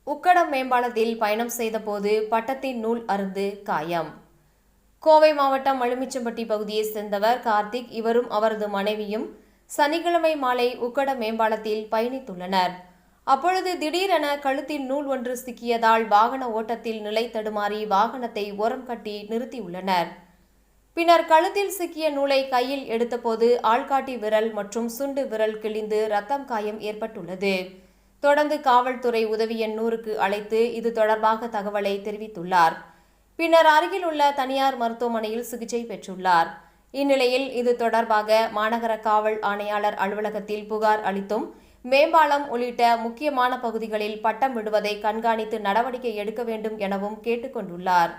உக்கடம் மேம்பாலத்தில் பயணம் செய்தபோது பட்டத்தின் நூல் அறுந்து காயம். கோவை மாவட்டம் மலுமிச்சம்பட்டி பகுதியைச் சேர்ந்தவர் கார்த்திக். இவரும் அவரது மனைவியும் சனிக்கிழமை மாலை உக்கடம் மேம்பாலத்தில் பயணித்துள்ளனர். அப்பொழுது திடீரென கழுத்தில் நூல் ஒன்று சிக்கியதால் வாகன ஓட்டத்தில் நிலை தடுமாறி வாகனத்தை ஓரம் கட்டி நிறுத்தியுள்ளனர். பின்னர் கழுத்தில் சிக்கிய நூலை கையில் எடுத்தபோது ஆள்காட்டி விரல் மற்றும் சுண்டு விரல் கிழிந்து ரத்தம் காயம் ஏற்பட்டுள்ளது. தொடர்ந்து காவல்துறை உதவி எண் 100க்கு அழைத்து இது தொடர்பாக தகவலை தெரிவித்துள்ளார். பின்னர் அருகில் உள்ள தனியார் மருத்துவமனையில் சிகிச்சை பெற்றுள்ளார். இந்நிலையில் இது தொடர்பாக மாநகர காவல் ஆணையாளர் அலுவலகத்தில் புகார் அளித்தும் மேம்பாலம் உள்ளிட்ட முக்கியமான பகுதிகளில் பட்டம் விடுவதை கண்காணித்து நடவடிக்கை எடுக்க வேண்டும் எனவும் கேட்டுக் கொண்டுள்ளார்.